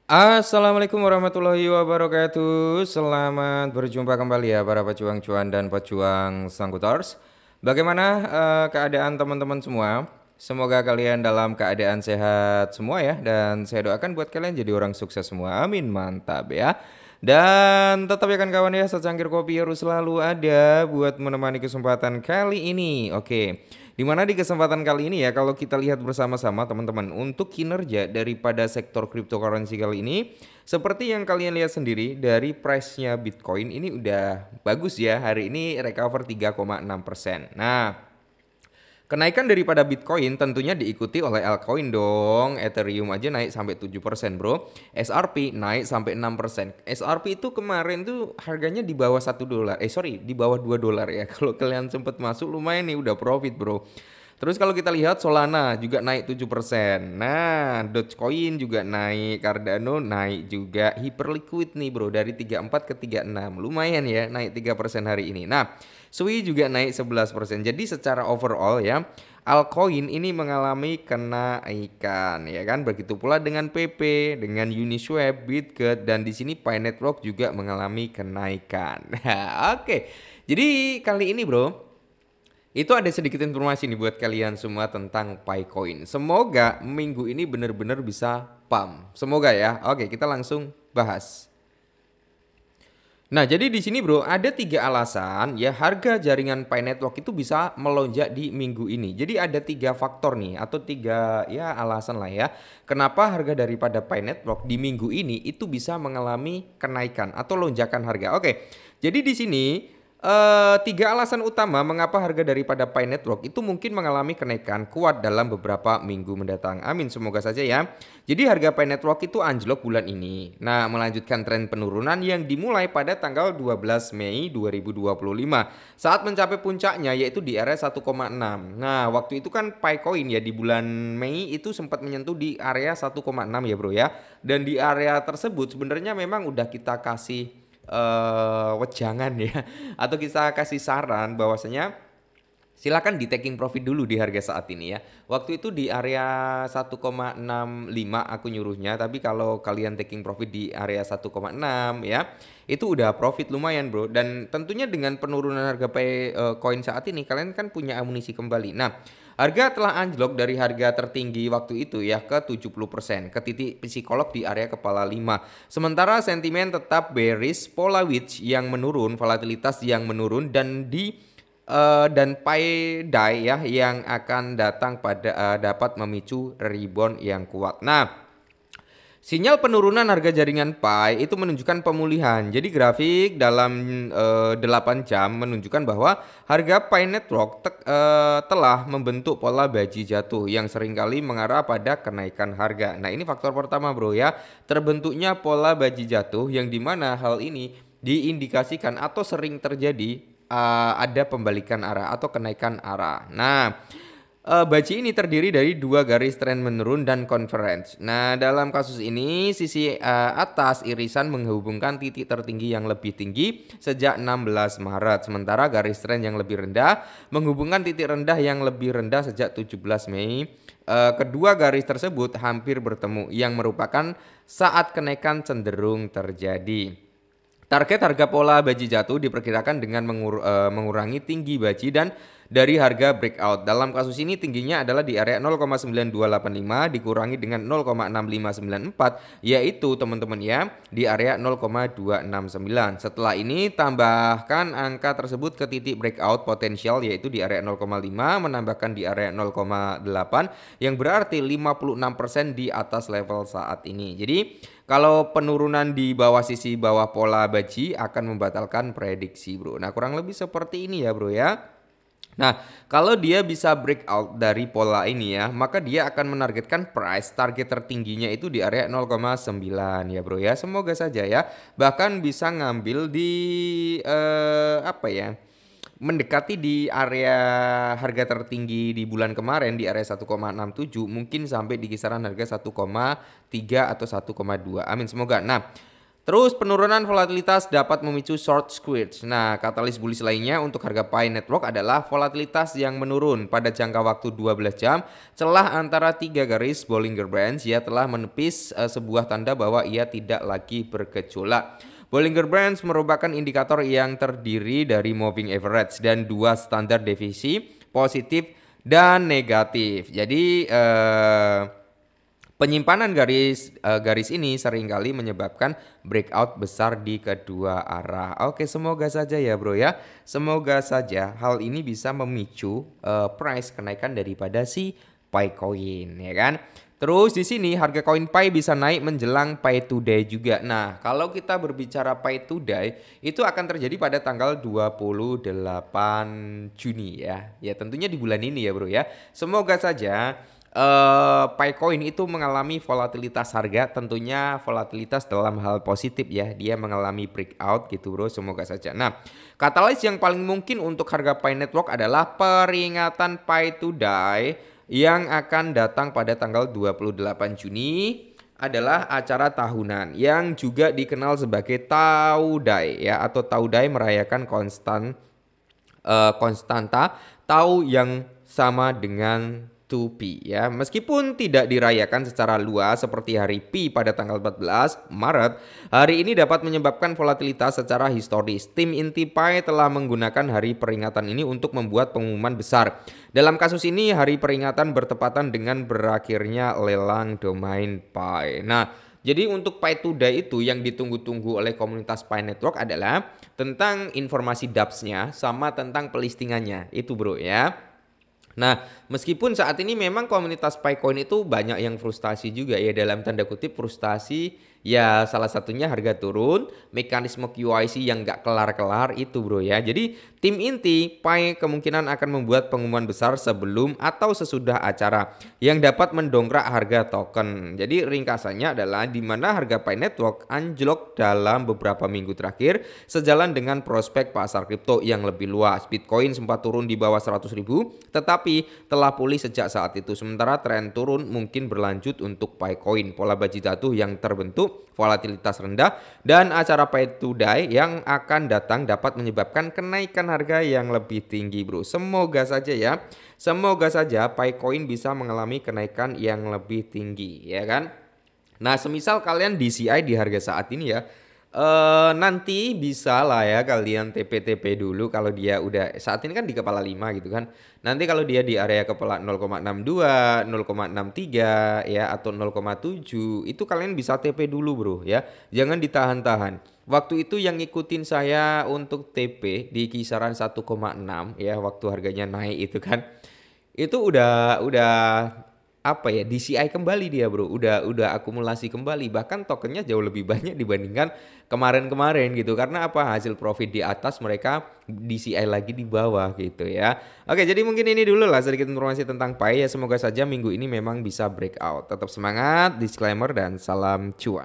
Assalamualaikum warahmatullahi wabarakatuh. Selamat berjumpa kembali ya para pejuang cuan dan pejuang Sanggutors. Bagaimana keadaan teman-teman semua? Semoga kalian dalam keadaan sehat semua ya. Dan saya doakan buat kalian jadi orang sukses semua. Amin, mantap ya. Dan tetap ya kan kawan ya, secangkir kopi harus selalu ada buat menemani kesempatan kali ini. Oke. Dimana di kesempatan kali ini ya, kalau kita lihat bersama-sama teman-teman, untuk kinerja daripada sektor cryptocurrency kali ini, seperti yang kalian lihat sendiri dari price-nya Bitcoin ini udah bagus ya, hari ini recover 3,6%. Nah, kenaikan daripada Bitcoin tentunya diikuti oleh altcoin dong. Ethereum aja naik sampai 7% bro. SRP naik sampai 6%. SRP itu kemarin tuh harganya di bawah 1 dolar. Sorry, di bawah 2 dolar ya. Kalau kalian sempat masuk lumayan nih, udah profit bro. Terus kalau kita lihat Solana juga naik 7%. Nah, Dogecoin juga naik, Cardano naik juga. Hyperliquid nih bro, dari 34 ke 36. Lumayan ya, naik 3% hari ini. Nah, Sui juga naik 11%. Jadi secara overall ya, altcoin ini mengalami kenaikan ya kan. Begitu pula dengan PP, dengan Uniswap, Bitget, dan di sini Pi Network juga mengalami kenaikan. Oke. Jadi kali ini bro, itu ada sedikit informasi nih buat kalian semua tentang Picoin. Semoga minggu ini benar-benar bisa pump. Semoga ya. Oke, kita langsung bahas. Nah, jadi di sini bro ada 3 alasan ya harga jaringan Pi Network itu bisa melonjak di minggu ini. Jadi ada 3 faktor nih atau 3 alasan lah ya. Kenapa harga daripada Pi Network di minggu ini itu bisa mengalami kenaikan atau lonjakan harga. Oke, jadi di sini 3 alasan utama mengapa harga daripada Pi Network itu mungkin mengalami kenaikan kuat dalam beberapa minggu mendatang. Amin, semoga saja ya. Jadi harga Pi Network itu anjlok bulan ini. Nah, melanjutkan tren penurunan yang dimulai pada tanggal 12 Mei 2025 saat mencapai puncaknya yaitu di area 1,6. Nah, waktu itu kan Picoin ya di bulan Mei itu sempat menyentuh di area 1,6 ya bro ya. Dan di area tersebut sebenarnya memang udah kita kasih wejangan ya atau kita kasih saran bahwasanya silakan di taking profit dulu di harga saat ini ya. Waktu itu di area 1,65 aku nyuruhnya, tapi kalau kalian taking profit di area 1,6 ya, itu udah profit lumayan bro. Dan tentunya dengan penurunan harga koin saat ini kalian kan punya amunisi kembali. Nah, harga telah anjlok dari harga tertinggi waktu itu ya ke 70% ke titik psikolog di area kepala 5. Sementara sentimen tetap bearish, pola which yang menurun, volatilitas yang menurun dan payday ya yang akan datang pada dapat memicu rebound yang kuat. Nah, sinyal penurunan harga jaringan Pi itu menunjukkan pemulihan. Jadi grafik dalam 8 jam menunjukkan bahwa harga Pi Network telah membentuk pola baji jatuh yang seringkali mengarah pada kenaikan harga. Nah, ini faktor pertama bro ya. Terbentuknya pola baji jatuh yang dimana hal ini diindikasikan atau sering terjadi ada pembalikan arah atau kenaikan arah. Nah, baji ini terdiri dari 2 garis tren menurun dan convergence. Nah, dalam kasus ini sisi atas irisan menghubungkan titik tertinggi yang lebih tinggi sejak 16 Maret. Sementara garis tren yang lebih rendah menghubungkan titik rendah yang lebih rendah sejak 17 Mei. Kedua garis tersebut hampir bertemu yang merupakan saat kenaikan cenderung terjadi. Target harga pola baji jatuh diperkirakan dengan mengurangi tinggi baji dan dari harga breakout. Dalam kasus ini tingginya adalah di area 0,9285 dikurangi dengan 0,6594 yaitu teman-teman ya di area 0,269. Setelah ini tambahkan angka tersebut ke titik breakout potensial yaitu di area 0,5 menambahkan di area 0,8 yang berarti 56% di atas level saat ini. Jadi kalau penurunan di bawah sisi bawah pola baji akan membatalkan prediksi bro. Nah, kurang lebih seperti ini ya bro ya. Nah, kalau dia bisa breakout dari pola ini ya, maka dia akan menargetkan price target tertingginya itu di area 0,9 ya bro ya. Semoga saja ya. Bahkan bisa ngambil di apa ya? Mendekati di area harga tertinggi di bulan kemarin di area 1,67 mungkin sampai di kisaran harga 1,3 atau 1,2. Amin semoga. Nah, Terus penurunan volatilitas dapat memicu short squeeze. Nah, katalis bullish lainnya untuk harga Pi Network adalah volatilitas yang menurun pada jangka waktu 12 jam celah antara 3 garis Bollinger Bands. Ia telah menepis sebuah tanda bahwa ia tidak lagi bergejolak. Bollinger Bands merupakan indikator yang terdiri dari moving average dan dua standar deviasi positif dan negatif. Jadi penyimpanan garis ini seringkali menyebabkan breakout besar di kedua arah. Oke, semoga saja ya bro ya. Semoga saja hal ini bisa memicu price kenaikan daripada si Pi Coin ya kan. Terus di sini harga koin Pi bisa naik menjelang Pi Today juga. Nah, kalau kita berbicara Pi Today itu akan terjadi pada tanggal 28 Juni ya. Ya tentunya di bulan ini ya bro ya. Semoga saja Picoin itu mengalami volatilitas harga, tentunya volatilitas dalam hal positif ya, dia mengalami breakout gitu bro, semoga saja. Nah, katalis yang paling mungkin untuk harga Pi Network adalah peringatan Pi Today yang akan datang pada tanggal 28 Juni adalah acara tahunan yang juga dikenal sebagai Taudai ya, atau Taudai merayakan konstanta tau yang sama dengan 2P ya. Meskipun tidak dirayakan secara luas seperti hari Pi pada tanggal 14 Maret, hari ini dapat menyebabkan volatilitas secara historis. Tim inti Pi telah menggunakan hari peringatan ini untuk membuat pengumuman besar. Dalam kasus ini hari peringatan bertepatan dengan berakhirnya lelang domain Pi. Nah, jadi untuk Pi Today itu yang ditunggu-tunggu oleh komunitas Pi Network adalah tentang informasi dApps-nya sama tentang pelistingannya. Itu bro ya. Nah, meskipun saat ini memang komunitas Picoin itu banyak yang frustasi juga ya, dalam tanda kutip frustasi ya, salah satunya harga turun, mekanisme QIC yang nggak kelar-kelar itu bro ya. Jadi tim inti Pi kemungkinan akan membuat pengumuman besar sebelum atau sesudah acara yang dapat mendongkrak harga token. Jadi ringkasannya adalah di mana harga Pi Network anjlok dalam beberapa minggu terakhir sejalan dengan prospek pasar kripto yang lebih luas. Bitcoin sempat turun di bawah 100.000 tetapi telah pulih sejak saat itu. Sementara tren turun mungkin berlanjut untuk Picoin. Pola baji jatuh yang terbentuk, volatilitas rendah, dan acara Pi Today yang akan datang dapat menyebabkan kenaikan harga yang lebih tinggi bro. Semoga saja ya, semoga saja Picoin bisa mengalami kenaikan yang lebih tinggi ya kan. Nah, semisal kalian DCI di harga saat ini ya, nanti bisa lah ya kalian TP-TP dulu kalau dia udah saat ini kan di kepala 5 gitu kan. Nanti kalau dia di area kepala 0,62, 0,63 ya atau 0,7 itu kalian bisa TP dulu bro ya. Jangan ditahan-tahan. Waktu itu yang ngikutin saya untuk TP di kisaran 1,6 ya waktu harganya naik itu kan. Itu udah apa ya, DCI kembali dia bro, udah akumulasi kembali, bahkan tokennya jauh lebih banyak dibandingkan kemarin-kemarin gitu, karena apa, hasil profit di atas, mereka DCI lagi di bawah gitu ya. Oke, jadi mungkin ini dulu lah sedikit informasi tentang Pi ya, semoga saja minggu ini memang bisa breakout. Tetap semangat, disclaimer dan salam cuan.